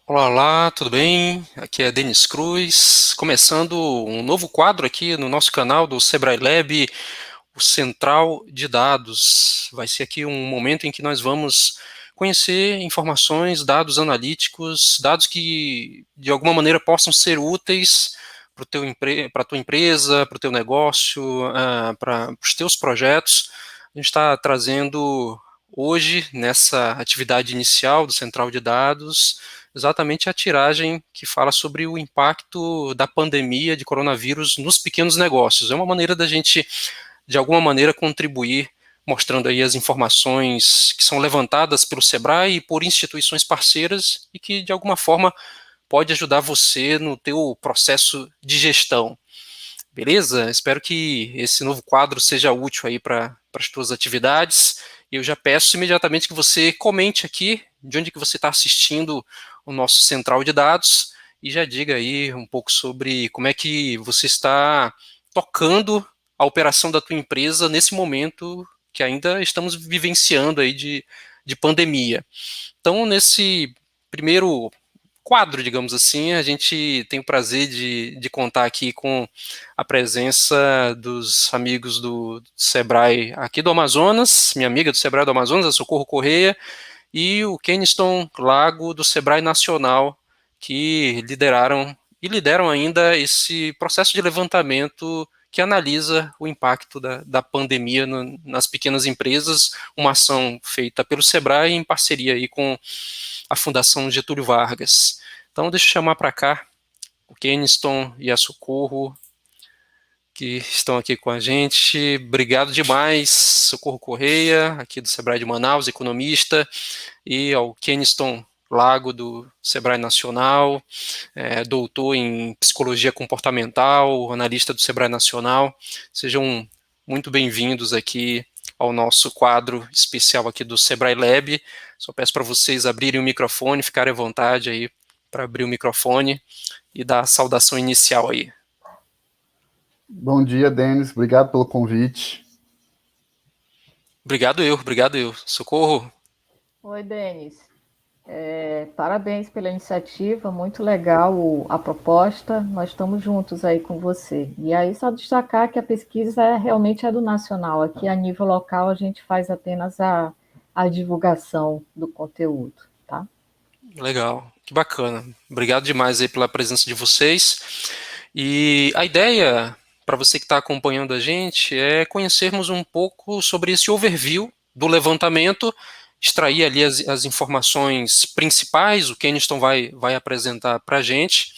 Olá, olá, tudo bem? Aqui é Denis Cruz, começando um novo quadro aqui no nosso canal do Sebrae Lab, o Central de Dados. Vai ser aqui um momento em que nós vamos conhecer informações, dados analíticos, dados que de alguma maneira possam ser úteis para a tua empresa, para o teu negócio, para os teus projetos. A gente está trazendo hoje, nessa atividade inicial do Central de Dados, exatamente a tiragem que fala sobre o impacto da pandemia de coronavírus nos pequenos negócios. É uma maneira da gente, de alguma maneira, contribuir, mostrando aí as informações que são levantadas pelo Sebrae e por instituições parceiras e que, de alguma forma, pode ajudar você no teu processo de gestão. Beleza? Espero que esse novo quadro seja útil aí para as tuas atividades. Eu já peço imediatamente que você comente aqui de onde que você está assistindo o nosso central de dados e já diga aí um pouco sobre como é que você está tocando a operação da tua empresa nesse momento que ainda estamos vivenciando aí de pandemia. Então, nesse primeiro quadro, digamos assim, a gente tem o prazer de contar aqui com a presença dos amigos do Sebrae aqui do Amazonas, minha amiga do Sebrae do Amazonas, a Socorro Correia, e o Keniston Lago do Sebrae Nacional, que lideraram e lideram ainda esse processo de levantamento que analisa o impacto da pandemia nas pequenas empresas, uma ação feita pelo Sebrae em parceria aí com a Fundação Getúlio Vargas. Então, deixa eu chamar para cá o Keniston e a Socorro, que estão aqui com a gente. Obrigado demais, Socorro Correia, aqui do Sebrae de Manaus, economista, e ao Keniston Lago, do Sebrae Nacional, doutor em psicologia comportamental, analista do Sebrae Nacional. Sejam muito bem-vindos aqui ao nosso quadro especial aqui do Sebrae Lab. Só peço para vocês abrirem o microfone, ficarem à vontade aí para abrir o microfone e dar a saudação inicial aí. Bom dia, Denis. Obrigado pelo convite. Obrigado eu. Socorro. Oi, Denis. Parabéns pela iniciativa, muito legal a proposta. Nós estamos juntos aí com você. E aí, só destacar que a pesquisa realmente é do nacional. Aqui, a nível local, a gente faz apenas a divulgação do conteúdo, tá? Legal, que bacana. Obrigado demais aí pela presença de vocês. E a ideia, para você que está acompanhando a gente, é conhecermos um pouco sobre esse overview do levantamento, extrair ali as informações principais, o Keniston vai apresentar para a gente.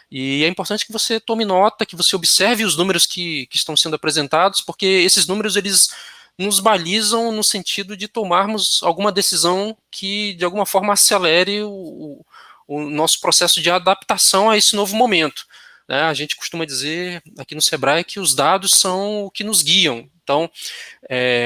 E é importante que você tome nota, que você observe os números que estão sendo apresentados, porque esses números, eles nos balizam no sentido de tomarmos alguma decisão que, de alguma forma, acelere o nosso processo de adaptação a esse novo momento. Né? A gente costuma dizer aqui no Sebrae que os dados são o que nos guiam. Então,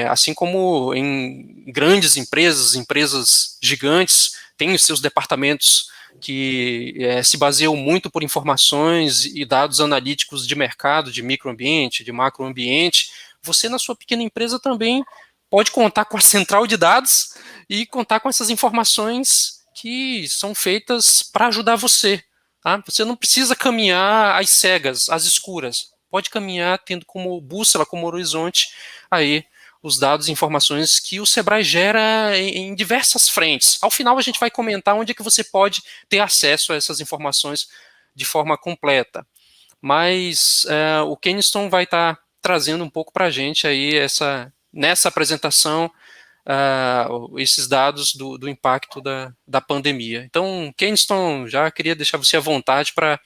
assim como em grandes empresas, empresas gigantes, têm os seus departamentos que se baseiam muito por informações e dados analíticos de mercado, de microambiente, de macroambiente, você na sua pequena empresa também pode contar com a central de dados e contar com essas informações que são feitas para ajudar você. Tá? Você não precisa caminhar às cegas, às escuras. Pode caminhar tendo como bússola, como horizonte, aí os dados e informações que o Sebrae gera em diversas frentes. Ao final a gente vai comentar onde é que você pode ter acesso a essas informações de forma completa. Mas o Keniston vai estar trazendo um pouco para a gente aí nessa apresentação esses dados do impacto da pandemia. Então, Keniston, já queria deixar você à vontade para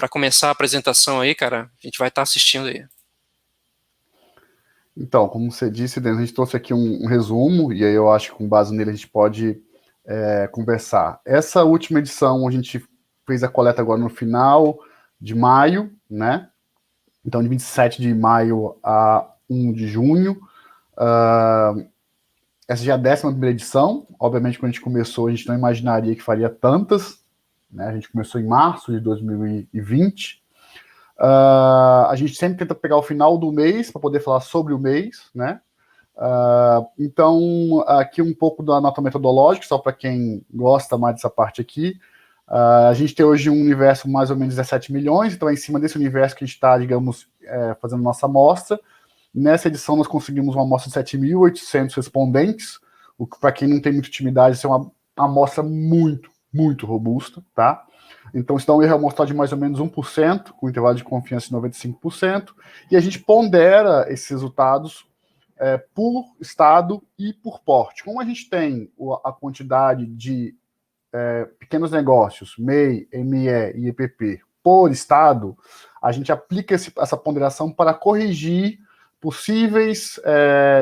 começar a apresentação aí, cara. A gente vai estar assistindo aí. Então, como você disse, Denis, a gente trouxe aqui um resumo, e aí eu acho que com base nele a gente pode conversar. Essa última edição a gente fez a coleta agora no final de maio, né? Então, de 27 de maio a 1 de junho. Essa já é a 11ª edição. Obviamente, quando a gente começou, a gente não imaginaria que faria tantas. Né? A gente começou em março de 2020. A gente sempre tenta pegar o final do mês para poder falar sobre o mês, né? Então, aqui um pouco da nota metodológica, só para quem gosta mais dessa parte aqui. A gente tem hoje um universo mais ou menos 17 milhões, então é em cima desse universo que a gente está, digamos, fazendo nossa amostra. Nessa edição nós conseguimos uma amostra de 7.800 respondentes, o que para quem não tem muita intimidade, isso é uma amostra muito, muito robusta, tá? Então isso dá um erro amostrado de mais ou menos 1%, com intervalo de confiança de 95%, e a gente pondera esses resultados por estado e por porte. Como a gente tem a quantidade de pequenos negócios, MEI, ME e EPP, por estado, a gente aplica essa ponderação para corrigir possíveis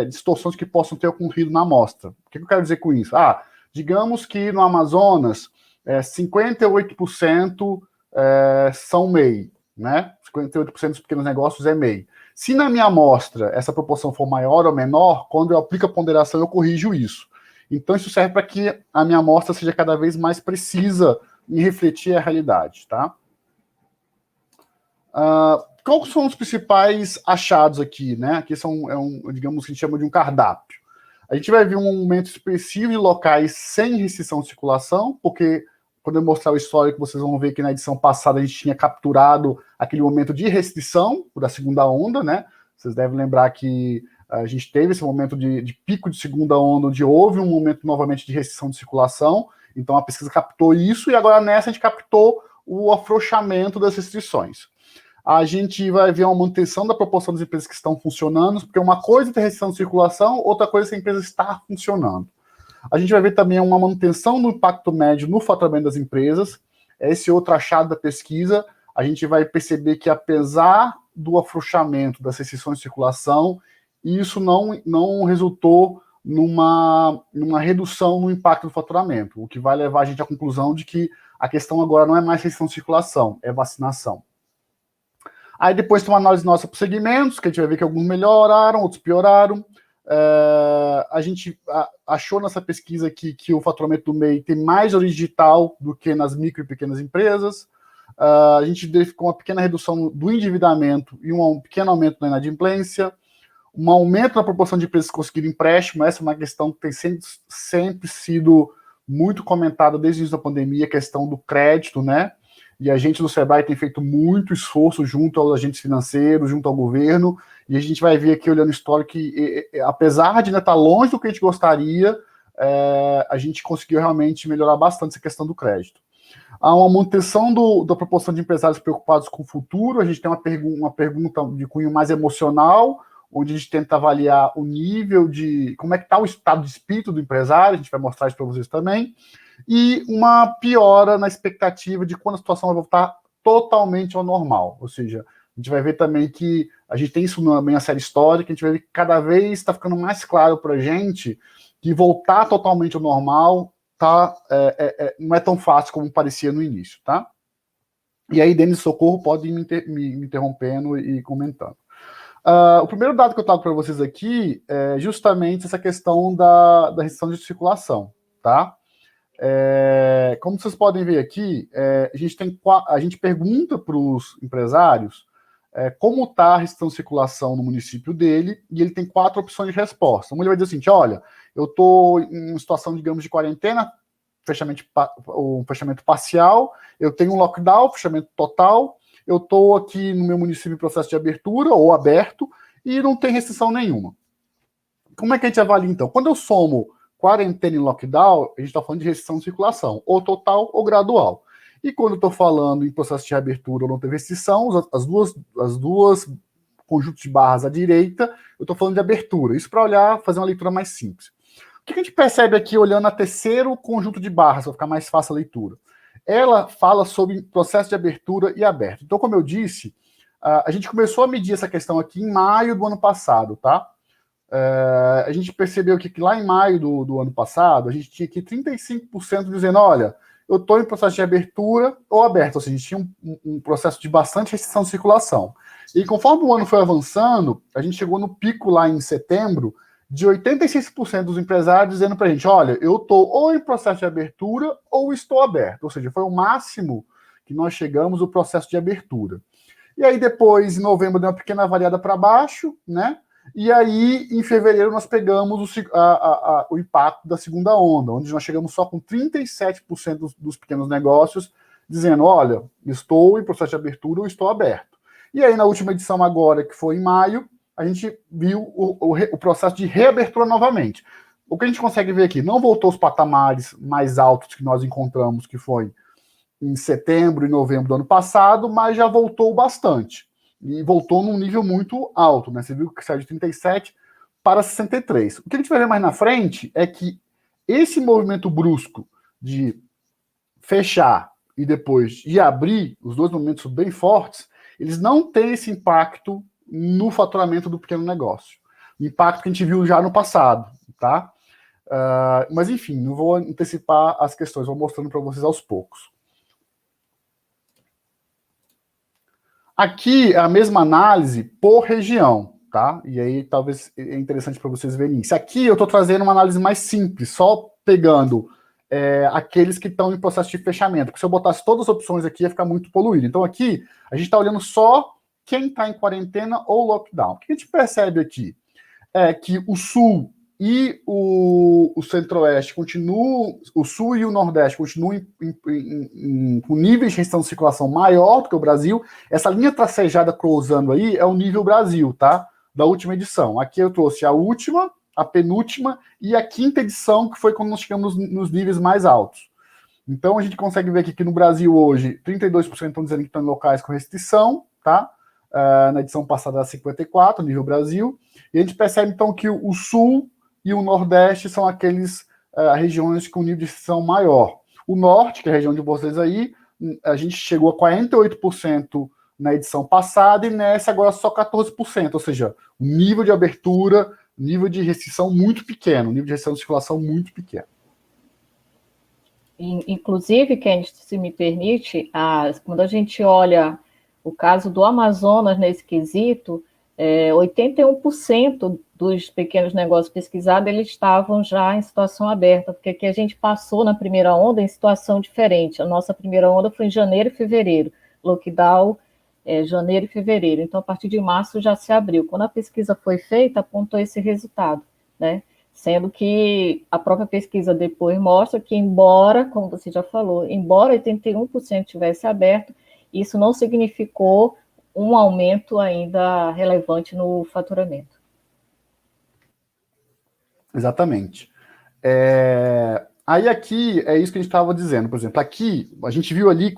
distorções que possam ter ocorrido na amostra. O que eu quero dizer com isso? Digamos que no Amazonas, 58% são MEI, né? 58% dos pequenos negócios é MEI. Se na minha amostra essa proporção for maior ou menor, quando eu aplico a ponderação, eu corrijo isso. Então, isso serve para que a minha amostra seja cada vez mais precisa em refletir a realidade, tá? Quais são os principais achados aqui, né? Aqui digamos que a gente chama de um cardápio. A gente vai ver um aumento expressivo em locais sem restrição de circulação, porque quando eu mostrar o histórico, vocês vão ver que na edição passada a gente tinha capturado aquele momento de restrição da segunda onda, né? Vocês devem lembrar que a gente teve esse momento de pico de segunda onda, onde houve um momento novamente de restrição de circulação, então a pesquisa captou isso, e agora nessa a gente captou o afrouxamento das restrições. A gente vai ver uma manutenção da proporção das empresas que estão funcionando, porque uma coisa é ter restrição de circulação, outra coisa é a empresa estar funcionando. A gente vai ver também uma manutenção do impacto médio no faturamento das empresas. Esse outro achado da pesquisa, a gente vai perceber que apesar do afrouxamento das restrições de circulação, isso não resultou numa redução no impacto do faturamento, o que vai levar a gente à conclusão de que a questão agora não é mais restrição de circulação, é vacinação. Aí depois tem uma análise nossa por segmentos, que a gente vai ver que alguns melhoraram, outros pioraram. A gente achou nessa pesquisa aqui que o faturamento do MEI tem mais origem digital do que nas micro e pequenas empresas. A gente verificou uma pequena redução do endividamento e um pequeno aumento na inadimplência, um aumento na proporção de empresas que conseguiram empréstimo. Essa é uma questão que tem sempre sido muito comentada desde o início da pandemia, a questão do crédito, né? E a gente do Sebrae tem feito muito esforço junto aos agentes financeiros, junto ao governo, e a gente vai ver aqui, olhando o histórico, que apesar de ainda estar longe do que a gente gostaria, a gente conseguiu realmente melhorar bastante essa questão do crédito. Há uma manutenção da proporção de empresários preocupados com o futuro. A gente tem uma pergunta de cunho mais emocional, onde a gente tenta avaliar o nível de... como é que está o estado de espírito do empresário, a gente vai mostrar isso para vocês também. E uma piora na expectativa de quando a situação vai voltar totalmente ao normal. Ou seja, a gente vai ver também que a gente tem isso na minha série histórica, a gente vai ver que cada vez está ficando mais claro para a gente que voltar totalmente ao normal não é tão fácil como parecia no início, tá? E aí, Denis Socorro pode ir me interrompendo e comentando. O primeiro dado que eu trago para vocês aqui é justamente essa questão da restrição de circulação, tá? Como vocês podem ver aqui, a gente pergunta para os empresários como está a restrição de circulação no município dele, e ele tem 4 opções de resposta. Ele vai dizer assim, olha, eu estou em uma situação, digamos, de quarentena, um fechamento parcial, eu tenho um lockdown, fechamento total, eu estou aqui no meu município em processo de abertura, ou aberto, e não tem restrição nenhuma. Como é que a gente avalia, então? Quando eu somo quarentena e lockdown, a gente está falando de restrição de circulação, ou total ou gradual. E quando eu estou falando em processo de reabertura ou não ter restrição, as duas conjuntos de barras à direita, eu estou falando de abertura. Isso para fazer uma leitura mais simples. O que a gente percebe aqui, olhando a terceiro conjunto de barras, para ficar mais fácil a leitura? Ela fala sobre processo de abertura e aberto. Então, como eu disse, a gente começou a medir essa questão aqui em maio do ano passado, tá? A gente percebeu que lá em maio do ano passado, a gente tinha aqui 35% dizendo, olha, eu estou em processo de abertura ou aberto, ou seja, a gente tinha um processo de bastante restrição de circulação. E conforme o ano foi avançando, a gente chegou no pico lá em setembro, de 86% dos empresários dizendo para a gente, olha, eu estou ou em processo de abertura ou estou aberto. Ou seja, foi o máximo que nós chegamos no processo de abertura. E aí depois, em novembro, deu uma pequena variada para baixo, né? E aí, em fevereiro, nós pegamos o impacto da segunda onda, onde nós chegamos só com 37% dos pequenos negócios dizendo, olha, estou em processo de abertura ou estou aberto. E aí, na última edição agora, que foi em maio, a gente viu o processo de reabertura novamente. O que a gente consegue ver aqui, não voltou aos patamares mais altos que nós encontramos, que foi em setembro e novembro do ano passado, mas já voltou bastante. E voltou num nível muito alto, né? Você viu que saiu de 37 para 63. O que a gente vai ver mais na frente é que esse movimento brusco de fechar e depois de abrir, os dois momentos bem fortes, eles não têm esse impacto no faturamento do pequeno negócio. O impacto que a gente viu já no passado, tá? Mas enfim, não vou antecipar as questões, vou mostrando para vocês aos poucos. Aqui é a mesma análise por região, tá? E aí talvez é interessante para vocês verem isso. Aqui eu estou trazendo uma análise mais simples, só pegando aqueles que estão em processo de fechamento, porque se eu botasse todas as opções aqui ia ficar muito poluído. Então aqui a gente está olhando só quem está em quarentena ou lockdown. O que a gente percebe aqui é que o Sul e o Centro-Oeste continuam, o Sul e o Nordeste continuam com níveis de restrição de circulação maior do que o Brasil. Essa linha tracejada cruzando aí é o nível Brasil, tá? Da última edição. Aqui eu trouxe a última, a penúltima e a quinta edição, que foi quando nós chegamos nos níveis mais altos. Então a gente consegue ver aqui que no Brasil hoje, 32% estão dizendo que estão em locais com restrição, tá? Na edição passada era 54%, nível Brasil. E a gente percebe então que o Sul e o Nordeste são aqueles regiões com nível de restrição maior. O Norte, que é a região de vocês aí, a gente chegou a 48% na edição passada e nessa agora só 14%, ou seja, o nível de abertura, nível de restrição muito pequeno, nível de restrição de circulação muito pequeno. Inclusive, Kennedy, se me permite, quando a gente olha o caso do Amazonas nesse quesito, 81% dos pequenos negócios pesquisados, eles estavam já em situação aberta, porque aqui a gente passou na primeira onda em situação diferente. A nossa primeira onda foi em janeiro e fevereiro, lockdown janeiro e fevereiro. Então, a partir de março já se abriu. Quando a pesquisa foi feita, apontou esse resultado, né? Sendo que a própria pesquisa depois mostra que, embora, como você já falou, embora 81% tivesse aberto, isso não significou um aumento ainda relevante no faturamento. Exatamente. Aí aqui é isso que a gente estava dizendo. Por exemplo, aqui a gente viu ali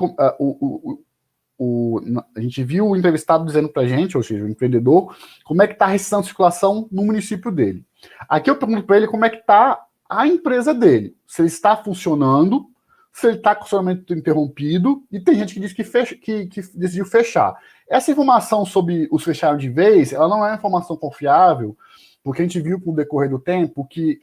a gente viu o entrevistado dizendo para a gente, ou seja, o empreendedor, como é que está a restrição de circulação no município dele. Aqui eu pergunto para ele como é que está a empresa dele, se ele está funcionando, se ele está com o funcionamento interrompido, e tem gente que diz que decidiu fechar. Essa informação sobre os fecharam de vez, ela não é uma informação confiável, porque a gente viu com o decorrer do tempo que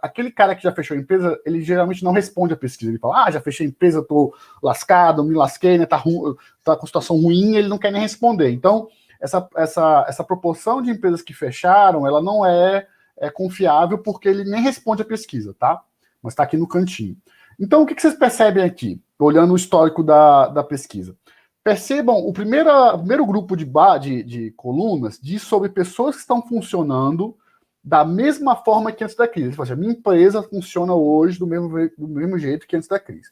aquele cara que já fechou a empresa, ele geralmente não responde a pesquisa. Ele fala, já fechei a empresa, estou lascado, me lasquei, né, tá com situação ruim, ele não quer nem responder. Então, essa proporção de empresas que fecharam, ela não é confiável, porque ele nem responde a pesquisa, tá? Mas está aqui no cantinho. Então, o que vocês percebem aqui, olhando o histórico da pesquisa? Percebam, o primeiro grupo de colunas diz sobre pessoas que estão funcionando da mesma forma que antes da crise. Ou seja, minha empresa funciona hoje do mesmo jeito que antes da crise.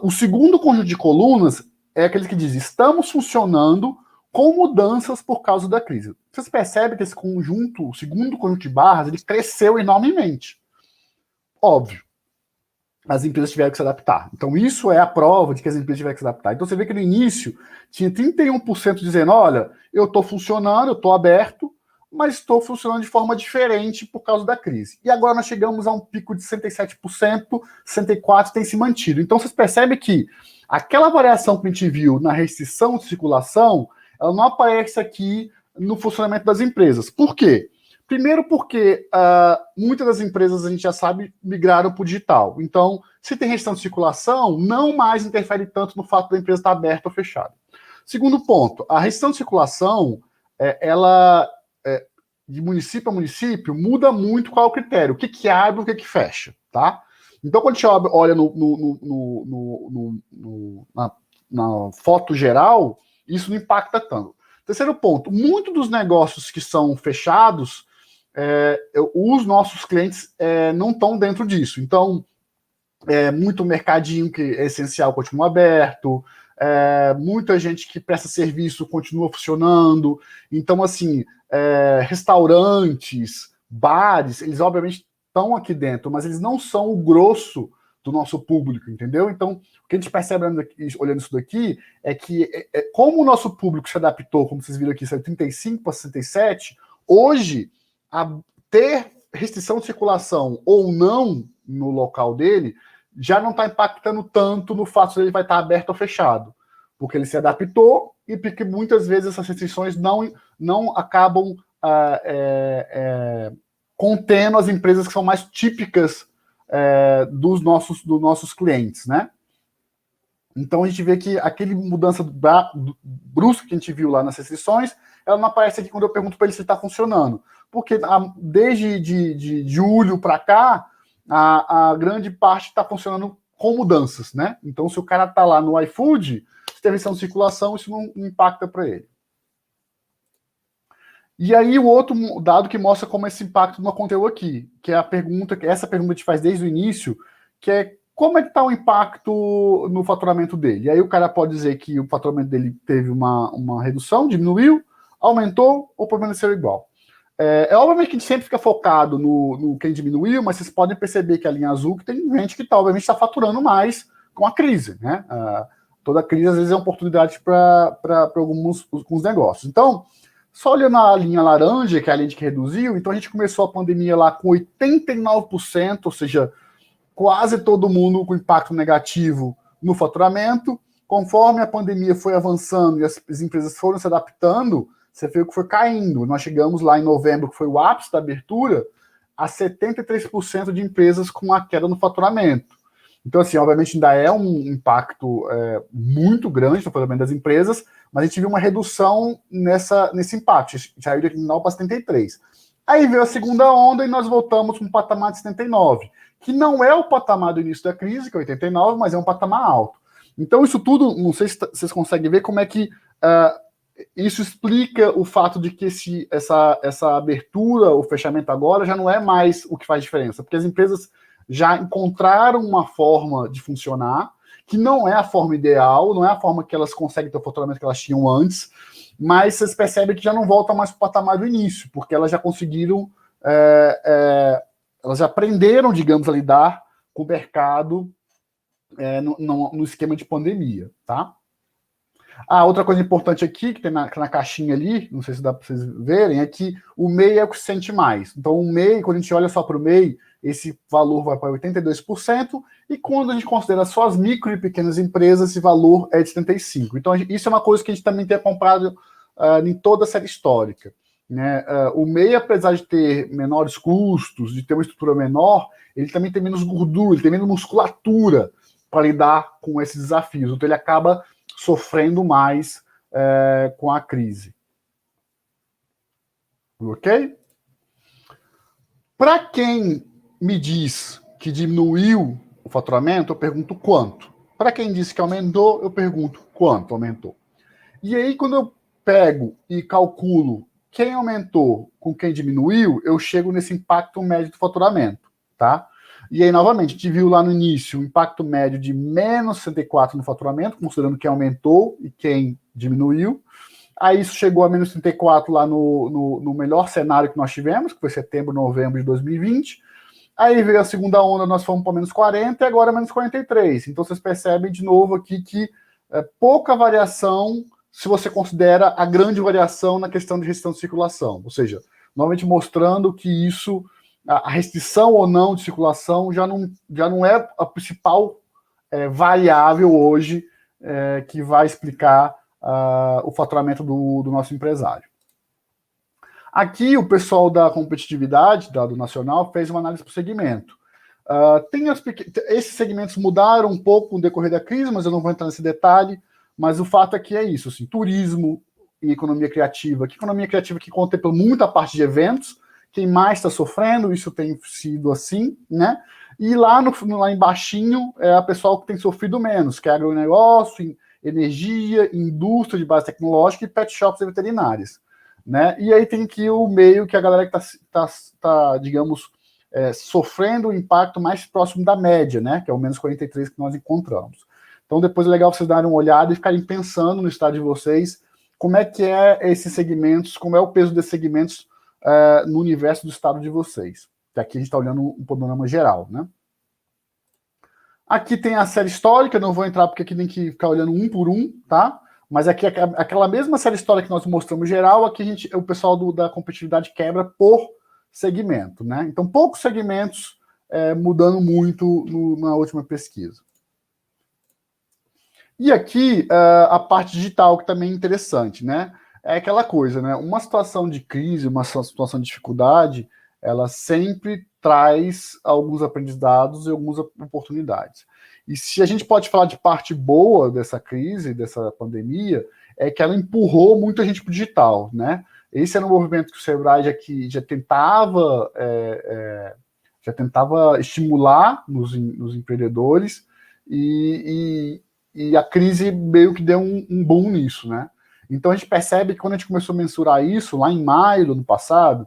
O segundo conjunto de colunas é aquele que diz, estamos funcionando com mudanças por causa da crise. Vocês percebem que esse conjunto, o segundo conjunto de barras, ele cresceu enormemente. Óbvio. As empresas tiveram que se adaptar. Então, isso é a prova de que as empresas tiveram que se adaptar. Então, você vê que no início tinha 31% dizendo, olha, eu estou funcionando, eu estou aberto, mas estou funcionando de forma diferente por causa da crise. E agora nós chegamos a um pico de 67%, 64% tem se mantido. Então, vocês percebem que aquela variação que a gente viu na restrição de circulação, ela não aparece aqui no funcionamento das empresas. Por quê? Primeiro porque muitas das empresas, a gente já sabe, migraram para o digital. Então, se tem restrição de circulação, não mais interfere tanto no fato da empresa estar aberta ou fechada. Segundo ponto, a restrição de circulação, de município a município, muda muito qual é o critério. O que abre e o que fecha, tá? Então, quando a gente olha na foto geral, isso não impacta tanto. Terceiro ponto, muitos dos negócios que são fechados, os nossos clientes não estão dentro disso. Então, muito mercadinho que é essencial continua aberto, muita gente que presta serviço continua funcionando. Então, assim, restaurantes, bares, eles obviamente estão aqui dentro, mas eles não são o grosso do nosso público, entendeu? Então, o que a gente percebe olhando isso daqui é que, como o nosso público se adaptou, como vocês viram aqui, saiu 35 para 67, hoje, ter restrição de circulação ou não no local dele já não está impactando tanto no fato de ele vai estar aberto ou fechado, porque ele se adaptou e porque muitas vezes essas restrições não acabam contendo as empresas que são mais típicas dos nossos clientes, né? Então a gente vê que aquele mudança brusca que a gente viu lá nas restrições, ela não aparece aqui quando eu pergunto para ele se está funcionando, porque desde de julho para cá, a grande parte está funcionando com mudanças, né? Então, se o cara está lá no iFood, se tem restrição de circulação, isso não impacta para ele. E aí, o outro dado que mostra como esse impacto não aconteceu aqui, que é essa pergunta que a gente faz desde o início, que é como é que está o impacto no faturamento dele. E aí o cara pode dizer que o faturamento dele teve uma redução, diminuiu, aumentou ou permaneceu igual. Obviamente que a gente sempre fica focado no quem diminuiu, mas vocês podem perceber que a linha azul que tem gente que obviamente está faturando mais com a crise, né? Toda crise às vezes é uma oportunidade para alguns negócios. Então, só olhando a linha laranja, que é a linha que reduziu, então a gente começou a pandemia lá com 89%, ou seja, quase todo mundo com impacto negativo no faturamento. Conforme a pandemia foi avançando e as empresas foram se adaptando, você viu que foi caindo. Nós chegamos lá em novembro, que foi o ápice da abertura, a 73% de empresas com a queda no faturamento. Então, assim, obviamente ainda é um impacto muito grande no faturamento das empresas, mas a gente viu uma redução nesse impacto. Já iria de 89 para 73. Aí veio a segunda onda e nós voltamos para um patamar de 79, que não é o patamar do início da crise, que é 89, mas é um patamar alto. Então, isso tudo, não sei se vocês conseguem ver como é que isso explica o fato de que essa abertura, o fechamento agora, já não é mais o que faz diferença, porque as empresas já encontraram uma forma de funcionar, que não é a forma ideal, não é a forma que elas conseguem ter o faturamento que elas tinham antes, mas vocês percebem que já não volta mais para o patamar do início, porque elas já conseguiram, elas já aprenderam, digamos, a lidar com o mercado no esquema de pandemia, tá? Outra coisa importante aqui, que tem na caixinha ali, não sei se dá para vocês verem, é que o MEI é o que se sente mais. Então, o MEI, quando a gente olha só para o MEI, esse valor vai para 82%, e quando a gente considera só as micro e pequenas empresas, esse valor é de 75%. Então, isso é uma coisa que a gente também tem comprado em toda a série histórica, né? O MEI, apesar de ter menores custos, de ter uma estrutura menor, ele também tem menos gordura, ele tem menos musculatura para lidar com esses desafios. Então, ele acaba sofrendo mais com a crise. Ok? Para quem me diz que diminuiu o faturamento, eu pergunto quanto. Para quem disse que aumentou, eu pergunto quanto aumentou. E aí, quando eu pego e calculo quem aumentou com quem diminuiu, eu chego nesse impacto médio do faturamento, tá? E aí, novamente, a gente viu lá no início o impacto médio de menos 64 no faturamento, considerando quem aumentou e quem diminuiu. Aí isso chegou a menos 34 lá no melhor cenário que nós tivemos, que foi setembro, novembro de 2020. Aí veio a segunda onda, nós fomos para menos 40 e agora menos 43. Então vocês percebem de novo aqui que pouca variação se você considera a grande variação na questão de restrição de circulação. Ou seja, novamente mostrando que isso, a restrição ou não de circulação já não é a principal variável hoje que vai explicar o faturamento do nosso empresário. Aqui o pessoal da competitividade, do Nacional, fez uma análise por segmento. Esses segmentos mudaram um pouco no decorrer da crise, mas eu não vou entrar nesse detalhe, mas o fato é que é isso, assim, turismo e economia criativa. Que economia criativa que contempla muita parte de eventos, quem mais está sofrendo, isso tem sido assim, né? E lá embaixinho é a pessoal que tem sofrido menos, que é agronegócio, energia, indústria de base tecnológica e pet shops e veterinárias, né? E aí tem aqui o meio que a galera que está, digamos, sofrendo o impacto mais próximo da média, né? Que é o menos 43 que nós encontramos. Então depois é legal vocês darem uma olhada e ficarem pensando no estado de vocês, como é que é esses segmentos, como é o peso desses segmentos no universo do estado de vocês. Que aqui a gente está olhando um panorama geral, né? Aqui tem a série histórica, não vou entrar porque aqui tem que ficar olhando um por um, tá? Mas aqui aquela mesma série histórica que nós mostramos geral, aqui o pessoal da competitividade quebra por segmento, né? Então, poucos segmentos mudando muito na última pesquisa. E aqui a parte digital, que também é interessante, né? É aquela coisa, né? Uma situação de crise, uma situação de dificuldade, ela sempre traz alguns aprendizados e algumas oportunidades. E se a gente pode falar de parte boa dessa crise, dessa pandemia, é que ela empurrou muita gente para o digital, né? Esse era um movimento que o Sebrae já tentava estimular nos empreendedores e a crise meio que deu um boom nisso, né? Então a gente percebe que quando a gente começou a mensurar isso, lá em maio do ano passado,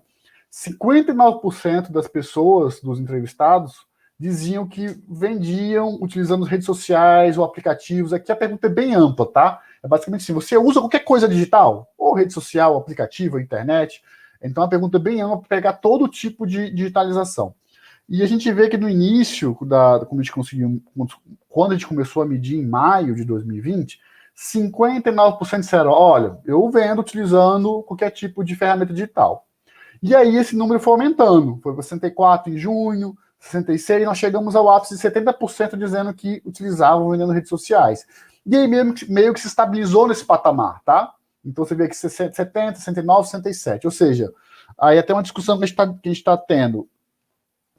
59% das pessoas, dos entrevistados, diziam que vendiam utilizando redes sociais ou aplicativos. Aqui a pergunta é bem ampla, tá? É basicamente assim, você usa qualquer coisa digital? Ou rede social, aplicativo, internet? Então a pergunta é bem ampla para pegar todo tipo de digitalização. E a gente vê que no início, quando a gente começou a medir em maio de 2020, 59% disseram, olha, eu vendo utilizando qualquer tipo de ferramenta digital. E aí esse número foi aumentando, foi para 64% em junho, 66%, e nós chegamos ao ápice de 70% dizendo que utilizavam vendendo redes sociais. E aí meio que se estabilizou nesse patamar, tá? Então você vê que 70%, 69%, 67%. Ou seja, aí até uma discussão que a gente está tendo.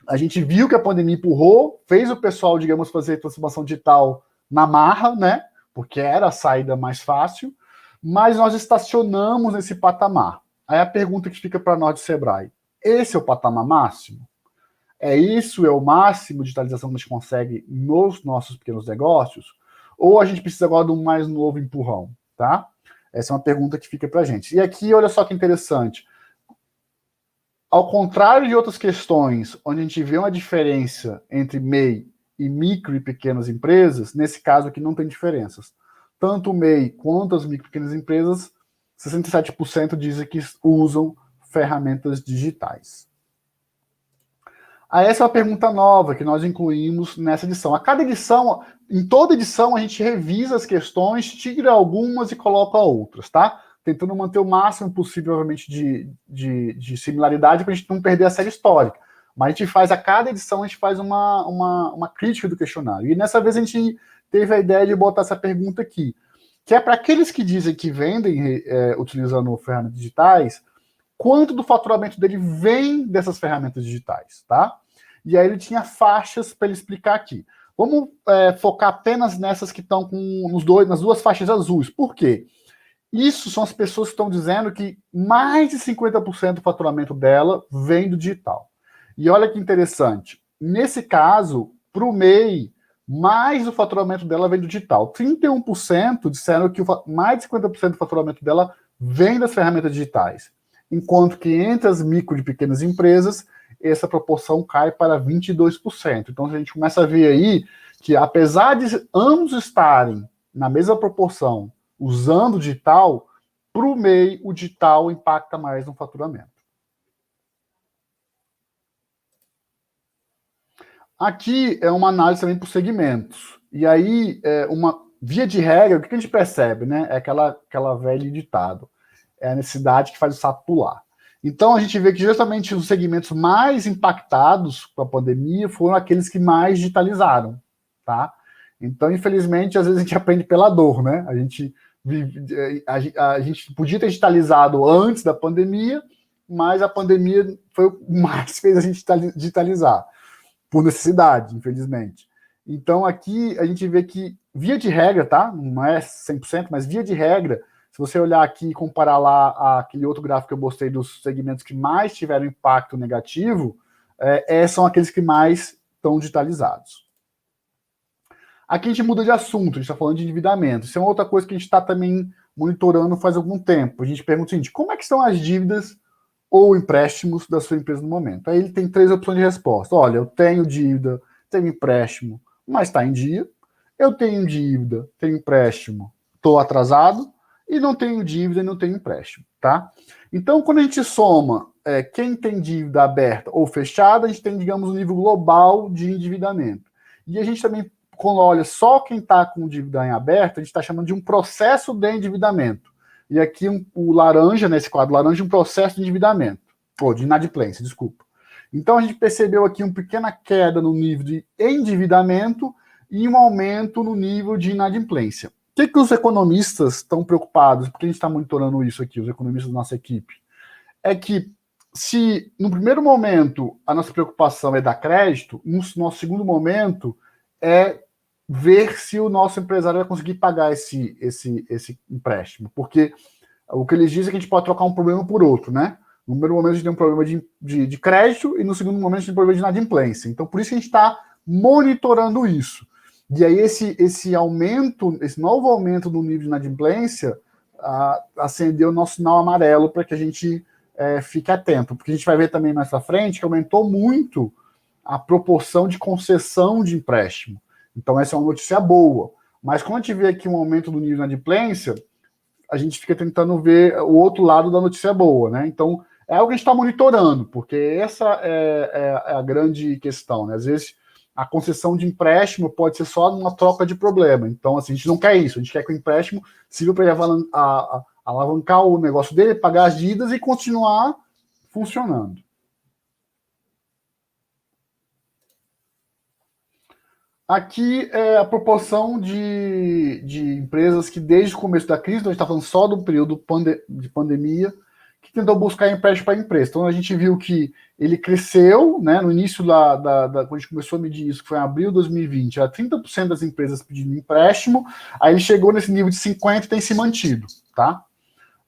A gente viu que a pandemia empurrou, fez o pessoal, digamos, fazer transformação digital na marra, né? Porque era a saída mais fácil, mas nós estacionamos nesse patamar. Aí a pergunta que fica para nós do Sebrae, esse é o patamar máximo? Isso é o máximo de digitalização que a gente consegue nos nossos pequenos negócios? Ou a gente precisa agora de um mais novo empurrão, tá? Essa é uma pergunta que fica para a gente. E aqui, olha só que interessante. Ao contrário de outras questões, onde a gente vê uma diferença entre MEI e micro e pequenas empresas, nesse caso aqui não tem diferenças. Tanto o MEI quanto as micro e pequenas empresas, 67% dizem que usam ferramentas digitais. Aí essa é uma pergunta nova que nós incluímos nessa edição. A cada edição, em toda edição, a gente revisa as questões, tira algumas e coloca outras, tá? Tentando manter o máximo possível, obviamente, de similaridade para a gente não perder a série histórica. Mas a gente faz, a cada edição, a gente faz uma crítica do questionário. E nessa vez a gente teve a ideia de botar essa pergunta aqui, que é para aqueles que dizem que vendem utilizando ferramentas digitais, quanto do faturamento dele vem dessas ferramentas digitais, tá? E aí ele tinha faixas para ele explicar aqui. Vamos focar apenas nessas que estão nas duas faixas azuis. Por quê? Isso são as pessoas que estão dizendo que mais de 50% do faturamento dela vem do digital. E olha que interessante. Nesse caso, para o MEI, mais do faturamento dela vem do digital. 31% disseram que mais de 50% do faturamento dela vem das ferramentas digitais. Enquanto que entre as micro e pequenas empresas, essa proporção cai para 22%. Então, a gente começa a ver aí que, apesar de ambos estarem na mesma proporção usando o digital, para o MEI, o digital impacta mais no faturamento. Aqui é uma análise também por segmentos. E aí, uma via de regra, o que a gente percebe, né? É aquela velha ditado. É a necessidade que faz o sapo pular. Então, a gente vê que justamente os segmentos mais impactados com a pandemia foram aqueles que mais digitalizaram, tá? Então, infelizmente, às vezes a gente aprende pela dor, né? A gente podia ter digitalizado antes da pandemia, mas a pandemia foi o que mais fez a gente digitalizar, por necessidade, infelizmente. Então, aqui a gente vê que, via de regra, tá? Não é 100%, mas via de regra, se você olhar aqui e comparar lá aquele outro gráfico que eu mostrei dos segmentos que mais tiveram impacto negativo, são aqueles que mais estão digitalizados. Aqui a gente muda de assunto, a gente está falando de endividamento. Isso é uma outra coisa que a gente está também monitorando faz algum tempo. A gente pergunta o seguinte: como é que estão as dívidas ou empréstimos da sua empresa no momento? Aí ele tem 3 opções de resposta. Olha, eu tenho dívida, tenho empréstimo, mas está em dia. Eu tenho dívida, tenho empréstimo, estou atrasado. E não tenho dívida e não tenho empréstimo, tá? Então, quando a gente soma quem tem dívida aberta ou fechada, a gente tem, digamos, um nível global de endividamento. E a gente também, quando olha só quem está com dívida em aberto, a gente está chamando de um processo de endividamento. E aqui o laranja, nesse quadro laranja, um processo de endividamento. Ou de inadimplência, desculpa. Então a gente percebeu aqui uma pequena queda no nível de endividamento e um aumento no nível de inadimplência. O que os economistas estão preocupados? Porque a gente está monitorando isso aqui, os economistas da nossa equipe. É que se no primeiro momento a nossa preocupação é dar crédito, no nosso segundo momento é ver se o nosso empresário vai conseguir pagar esse empréstimo. Porque o que eles dizem é que a gente pode trocar um problema por outro, né? No primeiro momento a gente tem um problema de crédito e no segundo momento a gente tem um problema de inadimplência. Então por isso que a gente está monitorando isso. E aí esse aumento, esse novo aumento do nível de inadimplência acendeu o nosso sinal amarelo para que a gente fique atento. Porque a gente vai ver também mais para frente que aumentou muito a proporção de concessão de empréstimo. Então essa é uma notícia boa. Mas quando a gente vê aqui um aumento do nível de inadimplência, a gente fica tentando ver o outro lado da notícia boa, né? Então é algo que a gente está monitorando, porque essa é a grande questão, né? Às vezes a concessão de empréstimo pode ser só uma troca de problema. Então, assim, a gente não quer isso. A gente quer que o empréstimo sirva para ele alavancar o negócio dele, pagar as dívidas e continuar funcionando. Aqui é a proporção de empresas que desde o começo da crise, então a gente está falando só do período de pandemia, que tentou buscar empréstimo para a empresa. Então a gente viu que ele cresceu, né, no início quando a gente começou a medir isso, que foi em abril de 2020, era 30% das empresas pedindo empréstimo, aí ele chegou nesse nível de 50% e tem se mantido, tá?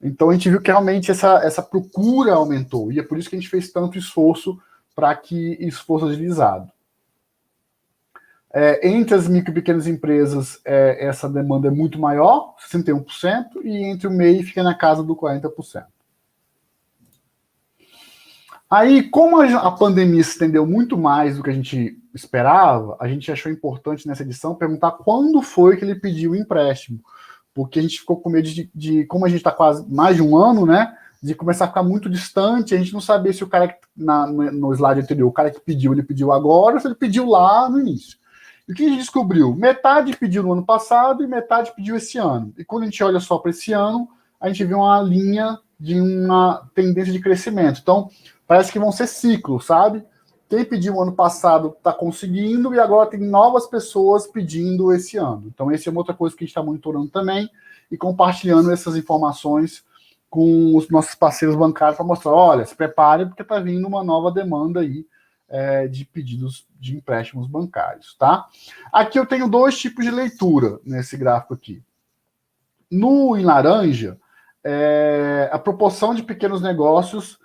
Então a gente viu que realmente essa procura aumentou, e é por isso que a gente fez tanto esforço para que isso fosse agilizado. Entre as micro e pequenas empresas, essa demanda é muito maior, 61%, e entre o MEI fica na casa do 40%. Aí, como a pandemia se estendeu muito mais do que a gente esperava, a gente achou importante nessa edição perguntar quando foi que ele pediu o empréstimo. Porque a gente ficou com medo de como a gente está quase mais de um ano, né? De começar a ficar muito distante, a gente não sabia se o cara no slide anterior, o cara que pediu, ele pediu agora, ou se ele pediu lá no início. E o que a gente descobriu? Metade pediu no ano passado e metade pediu esse ano. E quando a gente olha só para esse ano, a gente vê uma linha de uma tendência de crescimento. Então, parece que vão ser ciclos, sabe? Quem pediu ano passado está conseguindo e agora tem novas pessoas pedindo esse ano. Então, essa é uma outra coisa que a gente está monitorando também e compartilhando essas informações com os nossos parceiros bancários para mostrar, olha, se prepare porque está vindo uma nova demanda aí de pedidos de empréstimos bancários, tá? Aqui eu tenho 2 tipos de leitura nesse gráfico aqui. Em laranja, a proporção de pequenos negócios